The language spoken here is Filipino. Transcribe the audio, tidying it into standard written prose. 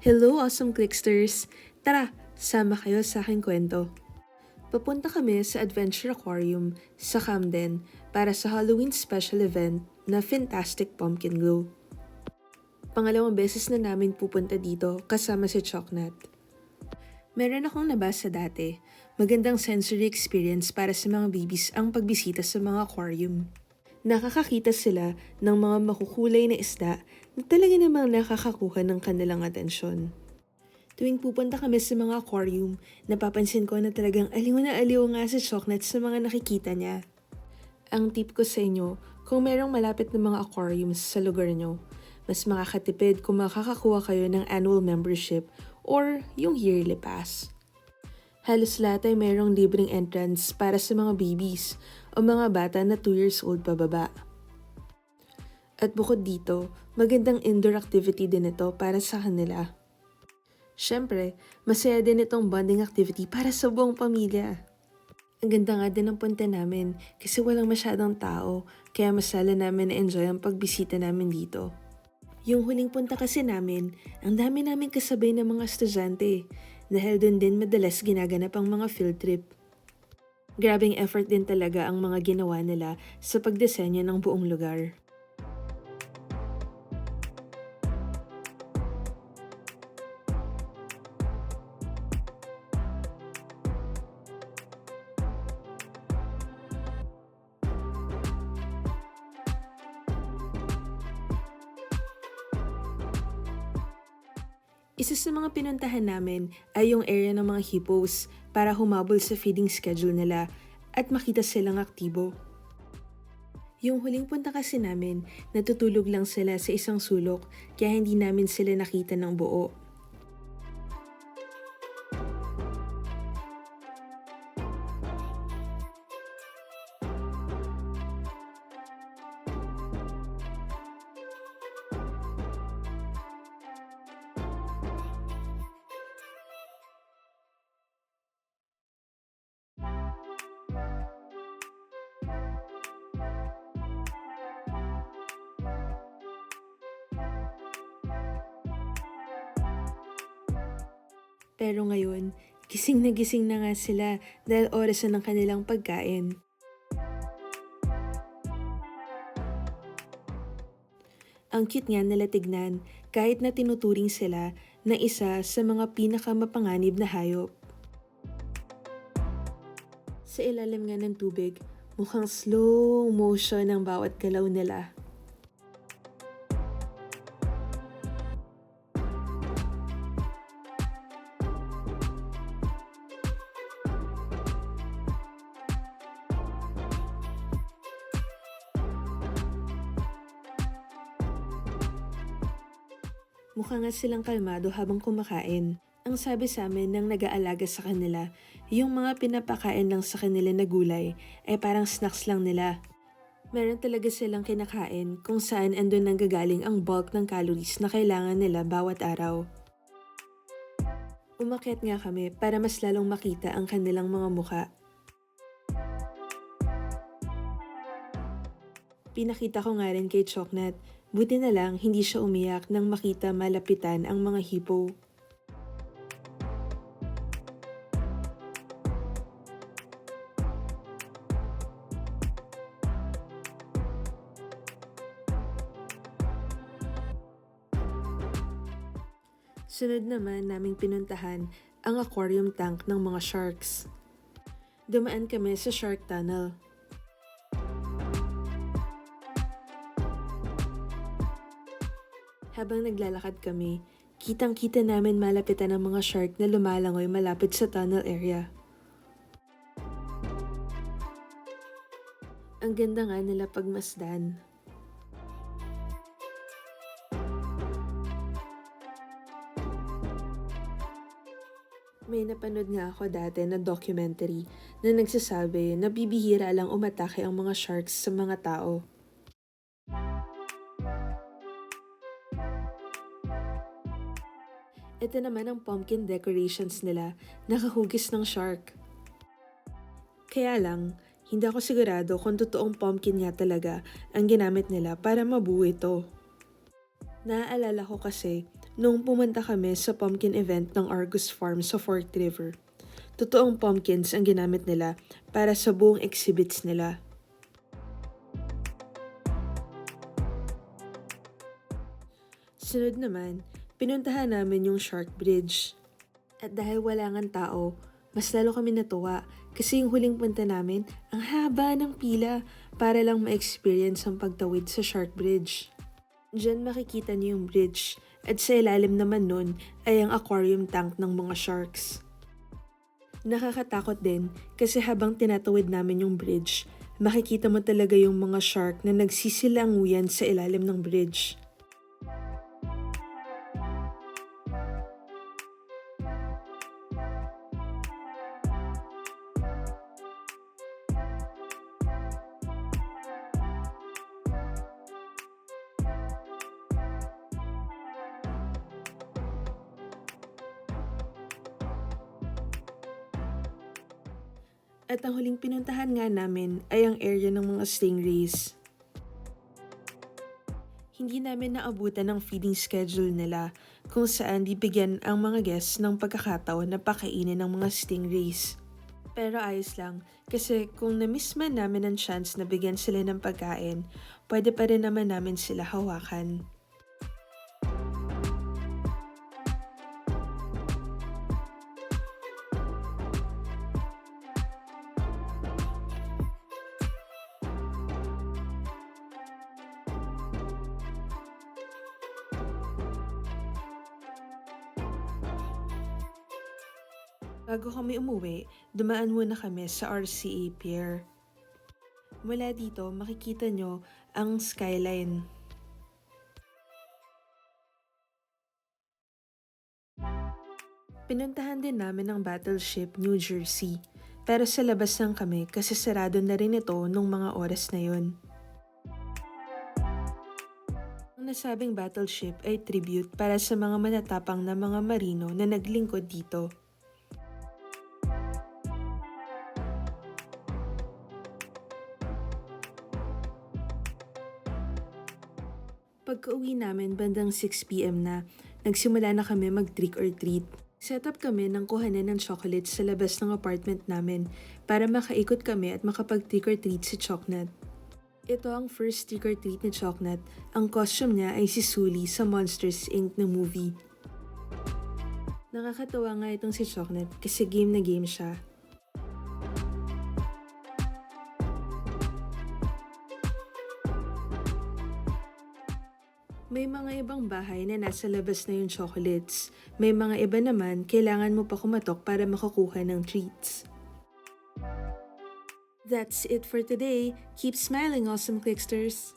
Hello, awesome clicksters! Tara, sama kayo sa aking kwento. Papunta kami sa Adventure Aquarium sa Camden para sa Halloween special event na Fantastic Pumpkin Glow. Pangalawang beses na namin pupunta dito kasama si Choknat. Meron akong nabasa dati, magandang sensory experience para sa mga babies ang pagbisita sa mga aquarium. Nakakakita sila ng mga makukulay na isda na talaga namang nakakakuha ng kanilang atensyon. Tuwing pupunta kami sa mga aquarium, napapansin ko na talagang aliw na aliw nga si Choknat sa mga nakikita niya. Ang tip ko sa inyo, kung merong malapit na mga aquariums sa lugar nyo, mas makakatipid kung makakakuha kayo ng annual membership or yung yearly pass. Halos lahat ay merong libreng entrance para sa mga babies o mga bata na 2 years old pababa. At bukod dito, magandang indoor activity din ito para sa kanila. Siyempre, masaya din itong bonding activity para sa buong pamilya. Ang ganda nga din ng punta namin kasi walang masyadong tao kaya masala namin na-enjoy ang pagbisita namin dito. Yung huling punta kasi namin, ang dami namin kasabay ng mga estudyante dahil doon din madalas ginaganap ang mga field trip. Grabing effort din talaga ang mga ginawa nila sa pagdisenyo ng buong lugar. Isa sa mga pinuntahan namin ay yung area ng mga hippos para humabol sa feeding schedule nila at makita silang aktibo. Yung huling punta kasi namin, natutulog lang sila sa isang sulok kaya hindi namin sila nakita ng buo. Pero ngayon, gising na nga sila dahil oras na ng kanilang pagkain. Ang cute nga nila tignan kahit na tinuturing sila na isa sa mga pinakamapanganib na hayop. Sa ilalim nga ng tubig, mukhang slow motion ang bawat galaw nila. Mukha nga silang kalmado habang kumakain. Ang sabi sa amin ng nag-aalaga sa kanila, yung mga pinapakain lang sa kanila na gulay ay parang snacks lang nila. Meron talaga silang kinakain kung saan andun nanggagaling ang bulk ng calories na kailangan nila bawat araw. Umakyat nga kami para mas lalong makita ang kanilang mga mukha. Pinakita ko nga rin kay Choknat, buti na lang hindi siya umiyak nang makita malapitan ang mga hippo. Sunod naman naming pinuntahan ang aquarium tank ng mga sharks. Dumaan kami sa shark tunnel. Habang naglalakad kami, kitang-kita namin malapitan ang mga shark na lumalangoy malapit sa tunnel area. Ang ganda nga nila pagmasdan. May napanood nga ako dati na documentary na nagsasabi na bibihira lang umatake ang mga sharks sa mga tao. Ito naman ang pumpkin decorations nila, nakahugis ng shark. Kaya lang, hindi ako sigurado kung totoong pumpkin nga talaga ang ginamit nila para mabuo ito. Naaalala ko kasi, Nung pumunta kami sa pumpkin event ng Argus Farm sa Fork River, totoong pumpkins ang ginamit nila para sa buong exhibits nila. Sunod naman, pinuntahan namin yung Shark Bridge. At dahil wala ngang tao, mas lalo kami natuwa kasi yung huling punta namin, ang haba ng pila para lang ma-experience ang pagtawid sa Shark Bridge. Diyan makikita niyo yung bridge at sa ilalim naman nun ay ang aquarium tank ng mga sharks. Nakakatakot din kasi habang tinatawid namin yung bridge, makikita mo talaga yung mga shark na nagsisilanguyan sa ilalim ng bridge. At ang huling pinuntahan nga namin ay ang area ng mga stingrays. Hindi namin naabutan ng feeding schedule nila kung saan bibigyan ang mga guests ng pagkakataon na pakainin ng mga stingrays. Pero ayos lang kasi kung na-miss man namin ang chance na bigyan sila ng pagkain, pwede pa rin naman namin sila hawakan. Bago kami umuwi, dumaan muna kami sa RCA Pier. Mula dito, makikita nyo ang skyline. Pinuntahan din namin ang Battleship New Jersey, pero sa labas lang kami kasi sarado na rin ito nung mga oras na yon. Ang nasabing battleship ay tribute para sa mga manatapang na mga marino na naglingkod dito. Pagka-uwi namin bandang 6 PM na, nagsimula na kami mag-trick or treat. Set up kami ng kuhanan ng chocolates sa labas ng apartment namin para makaikot kami at makapag-trick or treat si Choknat. Ito ang first trick or treat ni Choknat. Ang costume niya ay si Sully sa Monsters Inc. na movie. Nakakatawa nga itong si Choknat kasi game na game siya. May mga ibang bahay na nasa labas na yung chocolates. May mga iba naman, kailangan mo pa kumatok para makakuha ng treats. That's it for today. Keep smiling, awesome Clicksters!